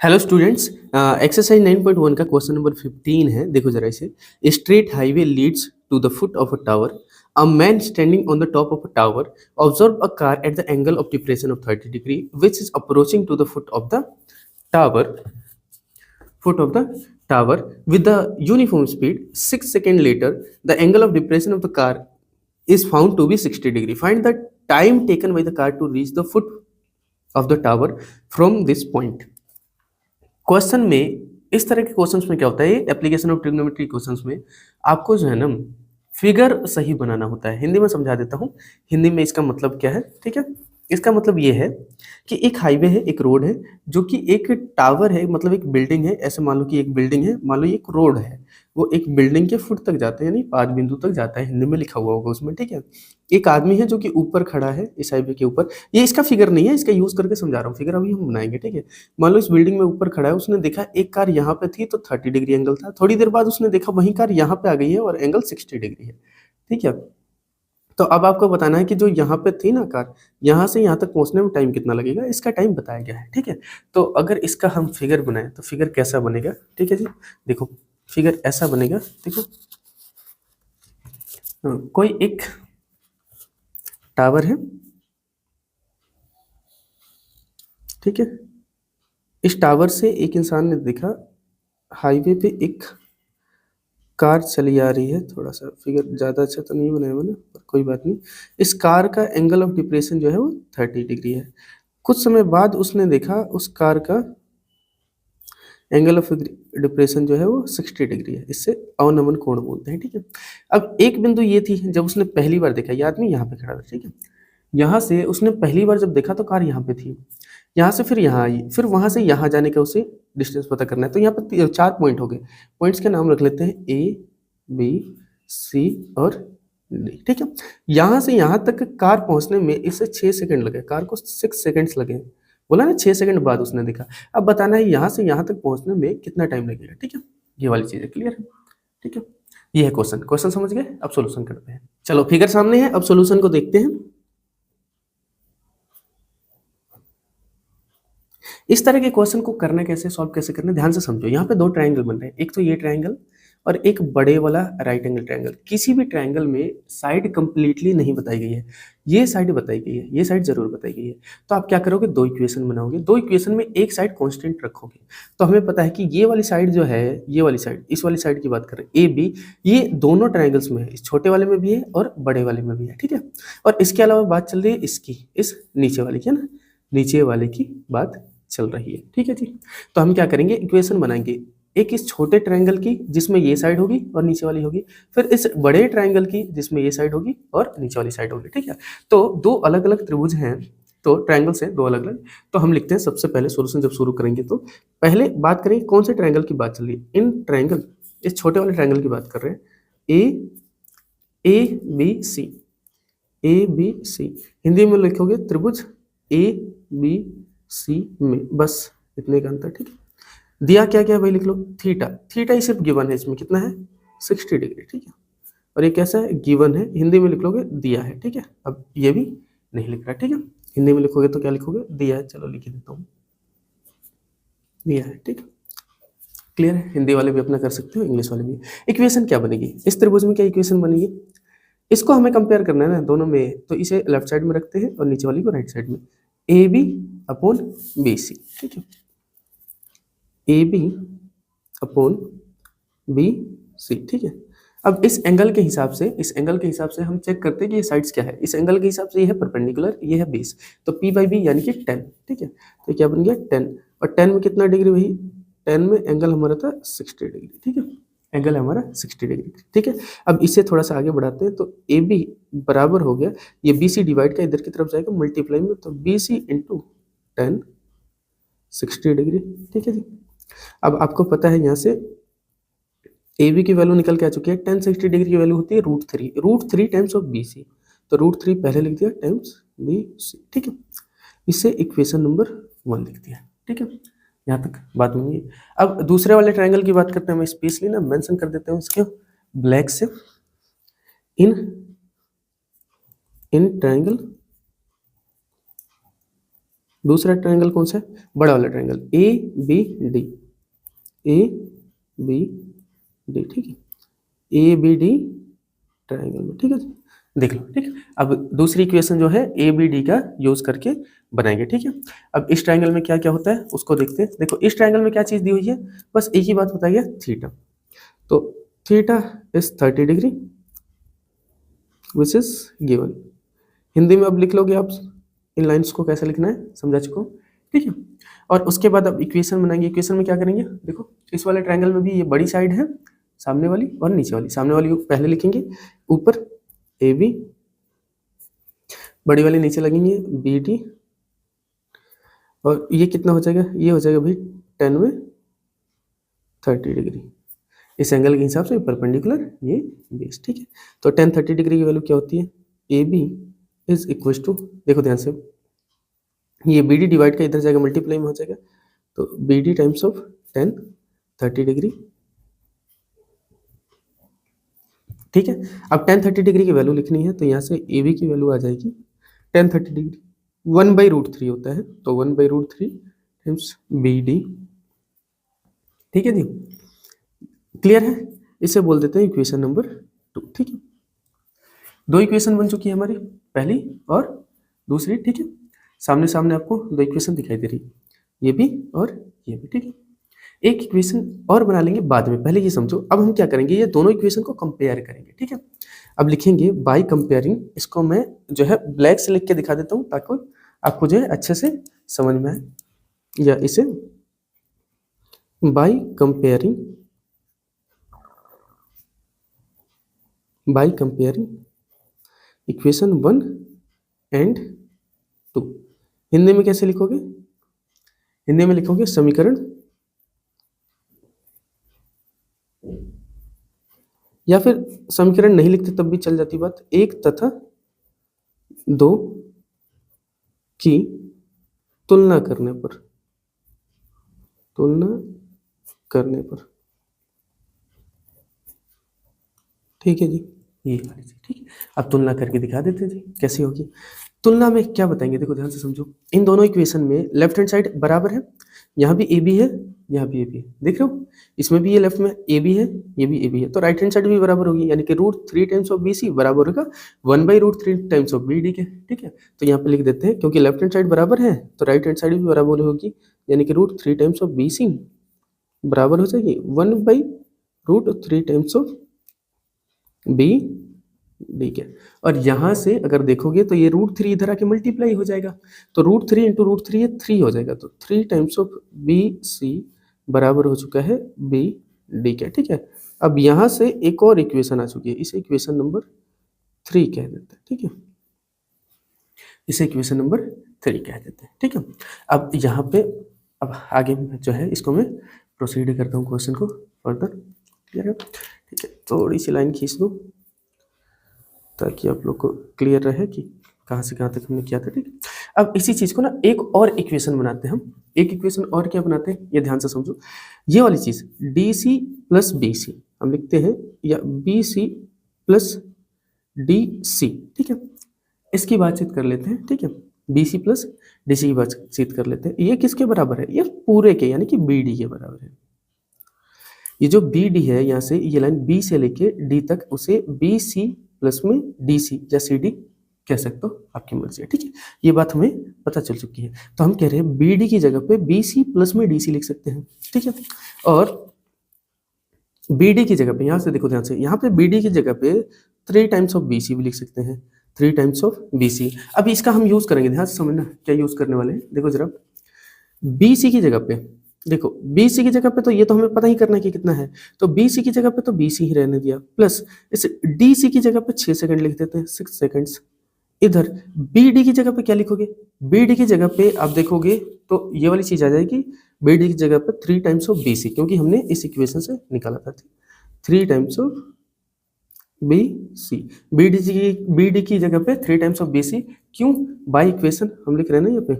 Hello students, exercise 9.1 का question number 15 है। देखो जरा इसे। Straight highway leads to the foot of a tower. A man standing on the top of a tower observe a car at the angle of depression of 30 degree which is approaching to the tower foot of the tower with the uniform speed. 6 seconds later the angle of depression of the car is found to be 60 degree. Find the time taken by the car to reach the foot of the tower from this point. Question में इस तरह के questions में क्या होता है, application of trigonometry questions में आपको जो है ना फिगर सही बनाना होता है। हिंदी में समझा देता हूँ। हिंदी में इसका मतलब क्या है, ठीक है। इसका मतलब ये है कि एक हाईवे है, एक रोड है, जो कि एक टावर है, मतलब एक बिल्डिंग है। ऐसे मान लो कि एक बिल्डिंग है, मान लो ये एक रोड है, वो एक बिल्डिंग के फुट तक जाता है, यानी 5 बिंदु तक जाता है। हिंदी में लिखा हुआ होगा उसमें, ठीक है। एक आदमी है जो कि ऊपर खड़ा है इस हाईवे के ऊपर। ये इसका फिगर नहीं है, इसका यूज करके समझा रहा हूँ। फिगर अभी हम बनाएंगे, ठीक है। मान लो इस बिल्डिंग में ऊपर खड़ा है, उसने देखा एक कार यहाँ पे थी तो 30 डिग्री एंगल था। थोड़ी देर बाद उसने देखा वही कार यहाँ पे आ गई है और एंगल 60 डिग्री है, ठीक है। तो अब आपको बताना है कि जो यहाँ पे थी ना कार, यहाँ से यहाँ तक पहुँचने में टाइम कितना लगेगा, इसका टाइम बताया गया है, ठीक है। तो अगर इसका हम फिगर बनाए तो फिगर कैसा बनेगा, ठीक है जी। देखो फिगर ऐसा बनेगा। देखो कोई एक टावर है, ठीक है। इस टावर से एक इंसान ने देखा हाईवे पे एक कार चली आ रही है। थोड़ा सा फिगर ज़्यादा अच्छा तो नहीं बनाया मैंने, पर कोई बात नहीं। इस कार का एंगल ऑफ डिप्रेशन जो है वो 30 डिग्री है। कुछ समय बाद उसने देखा उस कार का एंगल ऑफ डिप्रेशन जो है वो 60 डिग्री है। इससे अवनमन कोण बोलते हैं, ठीक है। अब एक बिंदु ये थी जब उसने पहली बार देखा, ये आदमी यहाँ पे खड़ा था, ठीक है। यहाँ से उसने पहली बार जब देखा तो कार यहाँ पे थी, यहाँ से फिर यहाँ आई, फिर वहाँ से यहाँ जाने का उसे डिस्टेंस पता करना है। तो यहाँ पे 4 पॉइंट हो गए। पॉइंट्स के नाम रख लेते हैं ए, बी, सी और डी, ठीक है। यहाँ से यहाँ तक कार पहुँचने में इसे 6 सेकंड लगे, कार को 6 सेकंड्स लगे। बोला ना 6 सेकंड बाद उसने देखा। अब बताना है यहाँ से यहाँ तक पहुँचने में कितना टाइम लगेगा, ठीक है। ये वाली चीज़ें क्लियर है, ठीक है। ये है क्वेश्चन। क्वेश्चन समझ गए, अब सोल्यूशन करते हैं। चलो फिगर सामने है, अब सोल्यूशन को देखते हैं। इस तरह के क्वेश्चन को करना कैसे, सॉल्व कैसे करना, ध्यान से समझो। यहाँ पे 2 ट्रायंगल बन रहे हैं, एक तो ये ट्रायंगल और एक बड़े वाला राइट एंगल ट्रायंगल। किसी भी ट्रायंगल में साइड कंप्लीटली नहीं बताई गई है, ये साइड बताई गई है, ये साइड जरूर बताई गई है। तो आप क्या करोगे, 2 इक्वेशन बनाओगे। 2 इक्वेशन में एक साइड कांस्टेंट रखोगे। तो हमें पता है कि ये वाली साइड जो है, ये वाली साइड, इस वाली साइड की बात करें, ए बी, ये दोनों ट्रायंगल्स में है, इस छोटे वाले में भी है और बड़े वाले में भी है, ठीक है। और इसके अलावा बात चल रही है इसकी, इस नीचे वाले की, है ना, नीचे वाले की बात चल रही है, ठीक है जी। तो हम क्या करेंगे, इक्वेशन बनाएंगे। एक इस छोटे ट्रायंगल की जिसमें ये साइड होगी और नीचे वाली होगी, फिर इस बड़े ट्रायंगल की जिसमें ये साइड होगी और नीचे वाली साइड होगी, ठीक है। तो 2 अलग अलग त्रिभुज हैं, तो ट्रायंगल्स हैं 2 अलग अलग। तो हम लिखते हैं सबसे पहले सॉल्यूशन जब शुरू करेंगे तो पहले बात करेंगे कौन से ट्रायंगल की बात चल रही है। इन ट्रायंगल, इस छोटे वाले ट्रायंगल की बात कर रहे हैं। A B C, A B C Hindi में लिखोगे त्रिभुज ए बी सी में, बस इतने का अंतर, ठीक है। दिया क्या क्या भाई, लिख लो थीटा। थीटा ही सिर्फ गिवन है, इसमें कितना है 60 डिग्री, ठीक है। और ये कैसा है, गिवन है, हिंदी में लिख लोगे दिया है, ठीक है। अब ये भी नहीं लिख रहा, ठीक है। हिंदी में लिखोगे तो क्या लिखोगे, दिया है। चलो लिख देता हूँ, दिया है, ठीक है। क्लियर है, हिंदी वाले भी अपना कर सकते हो, इंग्लिश वाले भी। इक्वेशन क्या बनेगी इस त्रिभुज में, क्या इक्वेशन बनेगी, इसको हमें कंपेयर करना है ना दोनों में। तो इसे लेफ्ट साइड में रखते हैं और नीचे वाली को राइट साइड में। A B upon B C, ठीक है। A B upon B C, ठीक है। अब इस एंगल के हिसाब से, इस एंगल के हिसाब से हम चेक करते हैं कि ये साइड्स क्या है। इस एंगल के हिसाब से ये है परपेंडिकुलर, ये है बेस, तो पी बाई बी यानी कि 10, ठीक है। तो क्या बन गया 10, और 10 में कितना डिग्री, वही 10 में एंगल हमारा था 60 डिग्री, ठीक है। एंगल हमारा 60 डिग्री, ठीक है। अब इसे थोड़ा सा आगे बढ़ाते हैं, तो ए बी बराबर हो गया, ये बी सी डिवाइड का इधर की तरफ जाएगा मल्टीप्लाई में, तो बी सी इंटू 10 60 डिग्री, ठीक है जी। अब आपको पता है यहाँ से ए बी की वैल्यू निकल के आ चुकी है। 10 60 डिग्री की वैल्यू होती है √3 टाइम्स ऑफ बी सी। तो √3 पहले लिख दिया टाइम्स बी सी, ठीक है। इससे इक्वेशन नंबर 1 लिख दिया, ठीक है। यहाँ तक बात बनी। अब दूसरे वाले ट्रायंगल की बात करते हैं। मैं स्पेशली ना मेंशन कर देता हूँ इसके ब्लैक से, इन ट्रायंगल दूसरा ट्रायंगल कौन सा है? बड़ा वाला triangle A B D, A B D, ठीक है, ए बी डी ट्रायंगल में, ठीक है, देख लो, ठीक है। अब दूसरी इक्वेशन जो है ए बी डी का यूज करके बनाएंगे, ठीक है। अब इस ट्रायंगल में क्या क्या होता है उसको देखते हैं। देखो इस ट्रायंगल में क्या चीज दी हुई है, बस एक ही बात बताई है, थीटा। तो theta is 30 degree which is given. Hindi में अब लिख लोगे आप इन लाइंस को कैसे लिखना है, समझा चुको, ठीक है। और उसके बाद अब इक्वेशन बनाएंगे। इक्वेशन में क्या करेंगे, देखो इस वाले ट्रायंगल में भी ये बड़ी साइड है सामने वाली और नीचे वाली। सामने वाली पहले लिखेंगे, ऊपर ए बी, बड़ी वाली नीचे लगेंगे बी डी, और ये कितना हो जाएगा, ये हो जाएगा भाई 10 में 30 डिग्री। इस एंगल के हिसाब से परपेंडिकुलर ये बेस, ठीक है। तो 10 30 डिग्री की वैल्यू क्या होती है, A B is equal to, देखो ध्यान से, ये बी डी डिवाइड का इधर जाएगा मल्टीप्लाई में हो जाएगा, तो B D times of 10 30 degree, ठीक है। अब 10 30 डिग्री की वैल्यू लिखनी है, तो यहाँ से ए बी की वैल्यू आ जाएगी 10 30 डिग्री 1/√3 होता है, तो 1/√3 टाइम्स बी डी, ठीक है जी, क्लियर है। इसे बोल देते हैं इक्वेशन नंबर 2, ठीक है। दो इक्वेशन बन चुकी है हमारी, पहली और दूसरी, ठीक है। सामने सामने आपको दो इक्वेशन दिखाई दे रही है, ये भी और ये भी, ठीक है। एक इक्वेशन और बना लेंगे बाद में, पहले ये समझो। अब हम क्या करेंगे, ये दोनों इक्वेशन को कंपेयर करेंगे, ठीक है। अब लिखेंगे बाय कंपेयरिंग, इसको मैं जो है ब्लैक से लिख के दिखा देता हूँ ताकि आपको जो है अच्छे से समझ में आए, या इसे by comparing equation 1 and 2। Hindi में कैसे लिखोगे, हिंदी में लिखोगे समीकरण, या फिर समीकरण नहीं लिखते तब भी चल जाती बात, 1 तथा 2 की तुलना करने पर, ठीक है जी, ये वाली चीज, ठीक है। अब तुलना करके दिखा देते हैं जी कैसे होगी। तुलना में क्या बताएंगे, देखो ध्यान से समझो। इन दोनों इक्वेशन में लेफ्ट हैंड साइड बराबर है, यहाँ भी ए बी है, यहाँ भी ए बी है, देख रहे हो। इसमें भी ये लेफ्ट में ए बी है, ये भी ए बी है, तो राइट हैंड साइड भी बराबर होगी, यानी कि √3 टाइम्स ऑफ बी सी बराबर होगा 1/√3 टाइम्स ऑफ बी डी के, ठीक है। तो यहाँ पे लिख देते हैं, क्योंकि लेफ्ट हैंड साइड बराबर है तो राइट हैंड साइड भी बराबर होगी, यानी कि √3 टाइम्स ऑफ बी सी बराबर हो जाएगी 1/√3 टाइम्स ऑफ बी डी के। और यहाँ से अगर देखोगे तो ये √3 इधर आके मल्टीप्लाई हो जाएगा, तो √3 इंटू √3 ये 3 हो जाएगा, तो 3 टाइम्स ऑफ बी सी बराबर हो चुका है बी डी के, ठीक है। अब यहाँ से एक और इक्वेशन आ चुकी है, इसे इक्वेशन नंबर 3 कह देते हैं, ठीक है। इसे इक्वेशन नंबर 3 कह देते हैं, ठीक है। अब यहाँ पे अब आगे जो है इसको मैं प्रोसीड करता हूँ क्वेश्चन को फर्दर, क्लियर है, ठीक है। थोड़ी सी लाइन खींच दूँ ताकि आप लोग को क्लियर रहे कि कहाँ से कहाँ तक हमने किया था, ठीक है। अब इसी चीज़ को ना एक और इक्वेशन बनाते हैं हम, एक इक्वेशन और क्या बनाते हैं ये ध्यान से समझो। ये वाली चीज़ D C plus B C हम लिखते हैं, या B C plus D C, ठीक है। इसकी बातचीत कर लेते हैं, ठीक है। B C plus D C की बातचीत कर लेते हैं। ये किसके बराबर है, ये पूरे के यानी कि बी डी के बराबर है। ये जो बी डी है, यहाँ से ये लाइन बी से लेके डी तक, उसे बी सी प्लस में डी सी या सी डी कह सकते हो, आपकी मर्जी है, ठीक है। ये बात हमें पता चल चुकी है, तो हम कह रहे हैं बी डी की जगह पे बी सी प्लस में डी सी लिख सकते हैं, ठीक है। और बी डी की जगह पे, यहाँ से देखो ध्यान से, यहाँ पे बी डी की जगह पे 3 टाइम्स ऑफ बी सी भी लिख सकते हैं, 3 टाइम्स ऑफ बी सी। अब इसका हम यूज करेंगे, ध्यान से समझना क्या यूज करने वाले हैं। देखो जरा, बी सी की जगह पे, देखो बी सी की जगह पे तो ये तो हमें पता ही करना है कि कितना है, तो बी सी की जगह पे तो बी सी ही रहने दिया, प्लस इस डी सी की जगह पे 6 सेकंड लिख देते हैं, 6 सेकंड्स। इधर बी डी की जगह पे क्या लिखोगे, बी डी की जगह पे आप देखोगे तो ये वाली चीज आ जाएगी, बी डी की जगह पे 3 टाइम्स ऑफ बी सी, क्योंकि हमने इस इक्वेशन से निकाला था 3 times of B C. B D की जगह पे 3 टाइम्स ऑफ बी सी, क्यों, बाई इक्वेशन हम लिख रहे हैं ना यहाँ पे,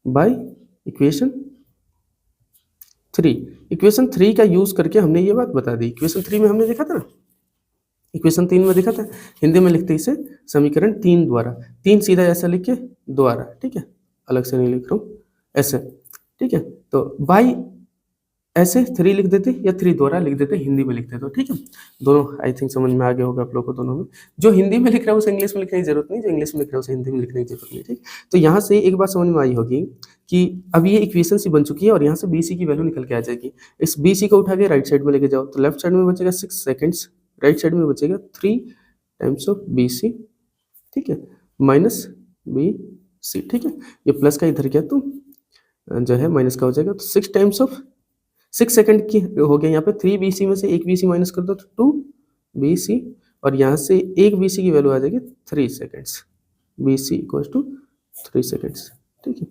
बाई इक्वेशन 3। इक्वेशन 3 का यूज करके हमने ये बात बता दी। इक्वेशन 3 में हमने देखा था ना, इक्वेशन 3 में देखा था, हिंदी में लिखते इसे समीकरण 3 द्वारा, 3 सीधा ऐसा लिख के द्वारा, ठीक है। अलग से नहीं लिख रहा हूँ, ऐसे, ठीक है। तो बाई ऐसे 3 लिख देते या 3 द्वारा लिख देते, हिंदी में लिखते तो ठीक है। दोनों आई थिंक समझ में आ गया होगा आप लोग को दोनों में। जो हिंदी में लिख रहा है उसे इंग्लिश में लिखने की जरूरत नहीं, जो इंग्लिश में लिख रहा है उसे हिंदी में लिखने की जरूरत नहीं, ठीक। तो यहाँ से एक बात समझ में आई होगी कि अब ये इक्वेशन सी बन चुकी है और यहाँ से बी सी की वैल्यू निकल के आ जाएगी। इस बी सी को उठा के राइट साइड में लेके जाओ तो लेफ्ट साइड में बचेगा 6 सेकेंड्स, राइट साइड में बचेगा 3 टाइम्स ऑफ बी सी, ठीक है, माइनस बी सी, ठीक है। ये प्लस का इधर गया तो जो है माइनस का हो जाएगा, तो 6 टाइम्स ऑफ 6 सेकंड की हो गया यहाँ पे, 3 बी सी में से 1 बी सी माइनस कर दो तो 2 बी सी, और यहाँ से 1 बी सी की वैल्यू आ जाएगी 3 seconds, B C equals to 3 seconds, ठीक है।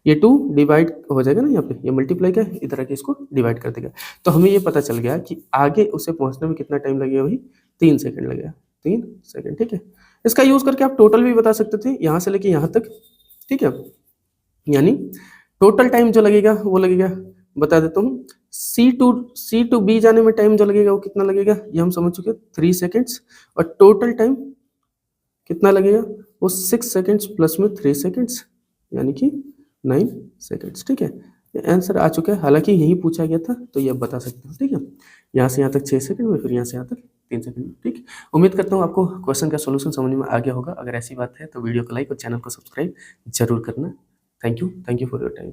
ये 2 डिवाइड हो जाएगा ना, यहाँ पे ये मल्टीप्लाई का इधर आके इसको डिवाइड कर देगा। तो हमें ये पता चल गया कि आगे उसे पहुंचने में कितना टाइम लगेगा, वही 3 सेकंड लगेगा, 3 सेकंड, ठीक है। इसका यूज करके आप टोटल भी बता सकते थे यहाँ से लेके यहाँ तक, ठीक है। यानी टोटल टाइम जो लगेगा वो लगेगा, बता देता हूँ, सी टू बी जाने में टाइम जो लगेगा वो कितना लगेगा, ये हम समझ चुके हैं 3 सेकेंड्स, और टोटल टाइम कितना लगेगा वो 6 सेकेंड्स प्लस में 3 सेकेंड्स, यानी कि 9 सेकेंड्स, ठीक है। ये आंसर आ चुका है, हालांकि यही पूछा गया था तो ये आप बता सकते हो, ठीक है। यहाँ से यहाँ तक 6 सेकंड में, फिर यहाँ से यहाँ तक 3 सेकंड में, ठीक। उम्मीद करता हूँ आपको क्वेश्चन का सोल्यूशन समझ में आ गया होगा। अगर ऐसी बात है तो वीडियो को लाइक और चैनल को सब्सक्राइब जरूर करना। Thank you for your time.